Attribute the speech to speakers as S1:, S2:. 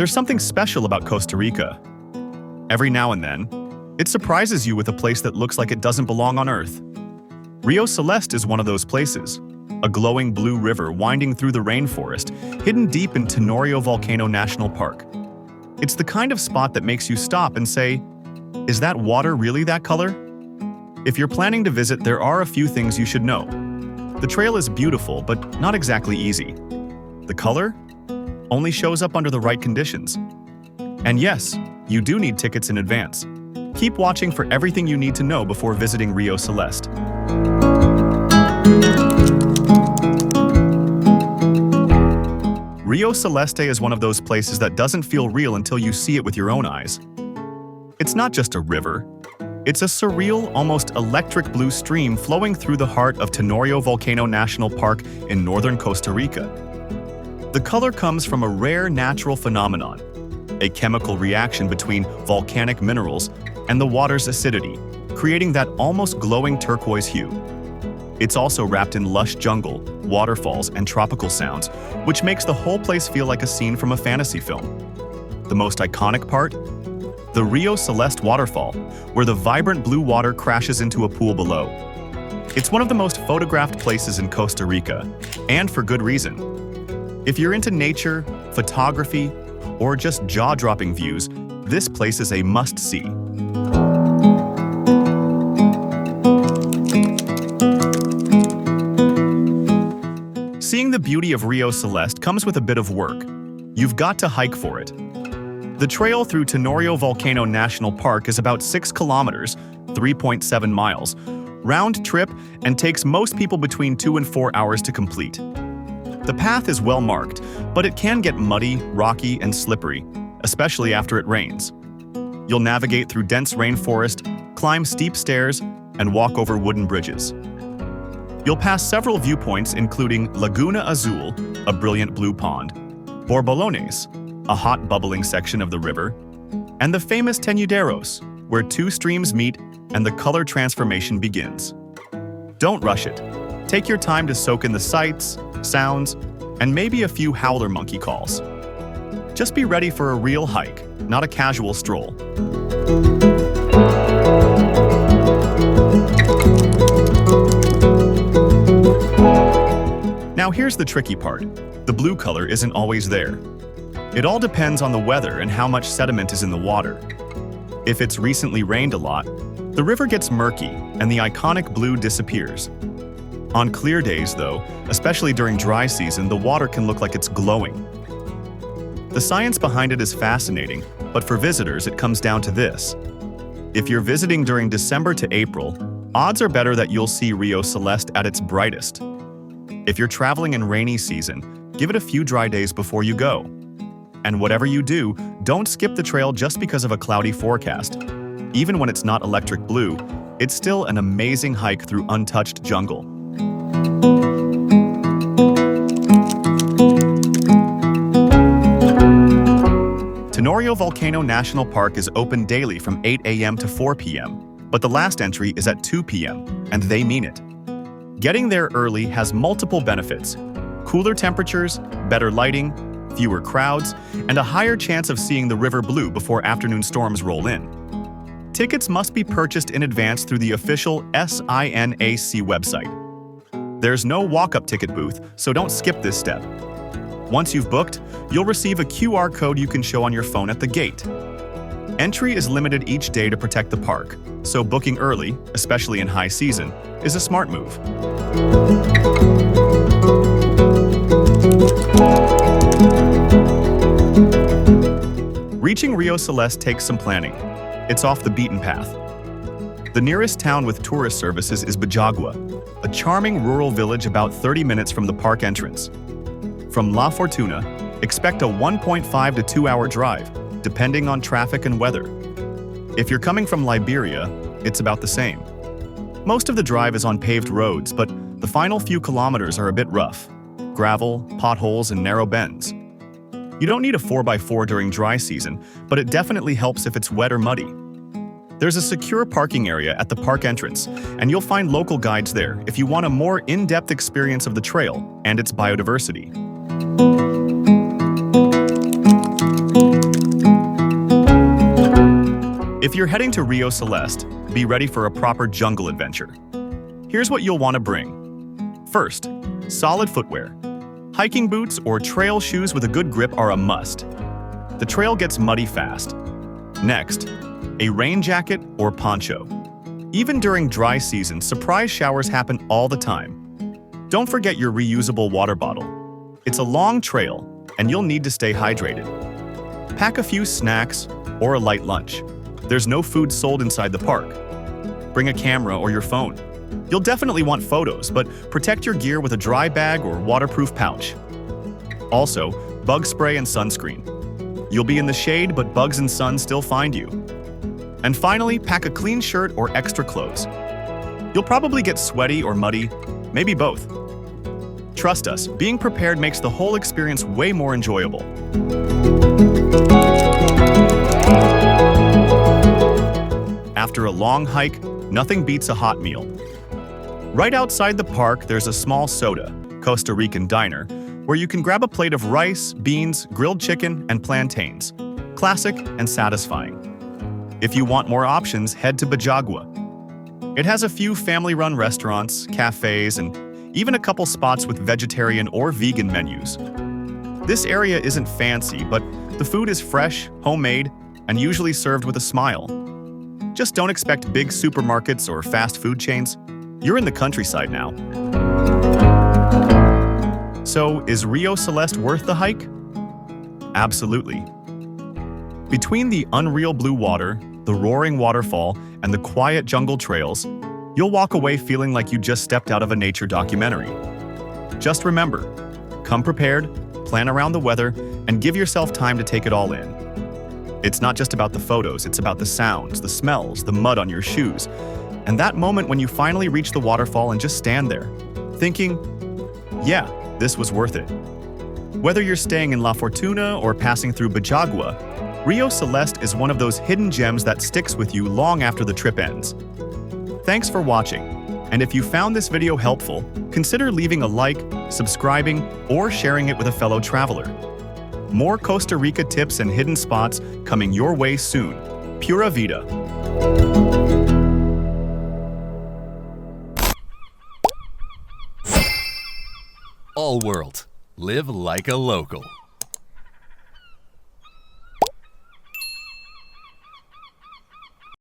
S1: There's something special about Costa Rica. Every now and then, it surprises you with a place that looks like it doesn't belong on Earth. Rio Celeste is one of those places, a glowing blue river winding through the rainforest, hidden deep in Tenorio Volcano National Park. It's the kind of spot that makes you stop and say, is that water really that color? If you're planning to visit, there are a few things you should know. The trail is beautiful, but not exactly easy. The color only shows up under the right conditions. And yes, you do need tickets in advance. Keep watching for everything you need to know before visiting Rio Celeste. Rio Celeste is one of those places that doesn't feel real until you see it with your own eyes. It's not just a river. It's a surreal, almost electric blue stream flowing through the heart of Tenorio Volcano National Park in northern Costa Rica. The color comes from a rare natural phenomenon, a chemical reaction between volcanic minerals and the water's acidity, creating that almost glowing turquoise hue. It's also wrapped in lush jungle, waterfalls, and tropical sounds, which makes the whole place feel like a scene from a fantasy film. The most iconic part? The Rio Celeste waterfall, where the vibrant blue water crashes into a pool below. It's one of the most photographed places in Costa Rica, and for good reason. If you're into nature, photography, or just jaw-dropping views, this place is a must-see. Seeing the beauty of Rio Celeste comes with a bit of work. You've got to hike for it. The trail through Tenorio Volcano National Park is about 6 kilometers, 3.7 miles, round trip, and takes most people between 2 and 4 hours to complete. The path is well marked, but it can get muddy, rocky, and slippery, especially after it rains. You'll navigate through dense rainforest, climb steep stairs, and walk over wooden bridges. You'll pass several viewpoints including Laguna Azul, a brilliant blue pond, Borbolones, a hot bubbling section of the river, and the famous Tenuderos, where 2 streams meet and the color transformation begins. Don't rush it. Take your time to soak in the sights, sounds, and maybe a few howler monkey calls. Just be ready for a real hike, not a casual stroll. Now here's the tricky part. The blue color isn't always there. It all depends on the weather and how much sediment is in the water. If it's recently rained a lot, the river gets murky and the iconic blue disappears. On clear days, though, especially during dry season, the water can look like it's glowing. The science behind it is fascinating, but for visitors, it comes down to this. If you're visiting during December to April, odds are better that you'll see Rio Celeste at its brightest. If you're traveling in rainy season, give it a few dry days before you go. And whatever you do, don't skip the trail just because of a cloudy forecast. Even when it's not electric blue, it's still an amazing hike through untouched jungle. Tenorio Volcano National Park is open daily from 8 a.m. to 4 p.m., but the last entry is at 2 p.m., and they mean it. Getting there early has multiple benefits: cooler temperatures, better lighting, fewer crowds, and a higher chance of seeing the river blue before afternoon storms roll in. Tickets must be purchased in advance through the official SINAC website. There's no walk-up ticket booth, so don't skip this step. Once you've booked, you'll receive a QR code you can show on your phone at the gate. Entry is limited each day to protect the park, so booking early, especially in high season, is a smart move. Reaching Rio Celeste takes some planning. It's off the beaten path. The nearest town with tourist services is Bajagua, a charming rural village about 30 minutes from the park entrance. From La Fortuna, expect a 1.5 to 2 hour drive, depending on traffic and weather. If you're coming from Liberia, it's about the same. Most of the drive is on paved roads, but the final few kilometers are a bit rough. Gravel, potholes, and narrow bends. You don't need a 4x4 during dry season, but it definitely helps if it's wet or muddy. There's a secure parking area at the park entrance, and you'll find local guides there if you want a more in-depth experience of the trail and its biodiversity. If you're heading to Rio Celeste, be ready for a proper jungle adventure. Here's what you'll want to bring. First, solid footwear. Hiking boots or trail shoes with a good grip are a must. The trail gets muddy fast. Next, a rain jacket or poncho. Even during dry season, surprise showers happen all the time. Don't forget your reusable water bottle. It's a long trail, and you'll need to stay hydrated. Pack a few snacks or a light lunch. There's no food sold inside the park. Bring a camera or your phone. You'll definitely want photos, but protect your gear with a dry bag or waterproof pouch. Also, bug spray and sunscreen. You'll be in the shade, but bugs and sun still find you. And finally, pack a clean shirt or extra clothes. You'll probably get sweaty or muddy, maybe both. Trust us, being prepared makes the whole experience way more enjoyable. After a long hike, nothing beats a hot meal. Right outside the park, there's a small soda, Costa Rican diner, where you can grab a plate of rice, beans, grilled chicken, and plantains. Classic and satisfying. If you want more options, head to Bajagua. It has a few family-run restaurants, cafes, and even a couple spots with vegetarian or vegan menus. This area isn't fancy, but the food is fresh, homemade, and usually served with a smile. Just don't expect big supermarkets or fast food chains. You're in the countryside now. So, is Rio Celeste worth the hike? Absolutely. Between the unreal blue water, the roaring waterfall, and the quiet jungle trails, you'll walk away feeling like you just stepped out of a nature documentary. Just remember, come prepared, plan around the weather, and give yourself time to take it all in. It's not just about the photos, it's about the sounds, the smells, the mud on your shoes, and that moment when you finally reach the waterfall and just stand there, thinking, yeah, this was worth it. Whether you're staying in La Fortuna or passing through Bajagua, Rio Celeste is one of those hidden gems that sticks with you long after the trip ends. Thanks for watching, and if you found this video helpful, consider leaving a like, subscribing, or sharing it with a fellow traveler. More Costa Rica tips and hidden spots coming your way soon. Pura Vida.
S2: All world. Live like a local.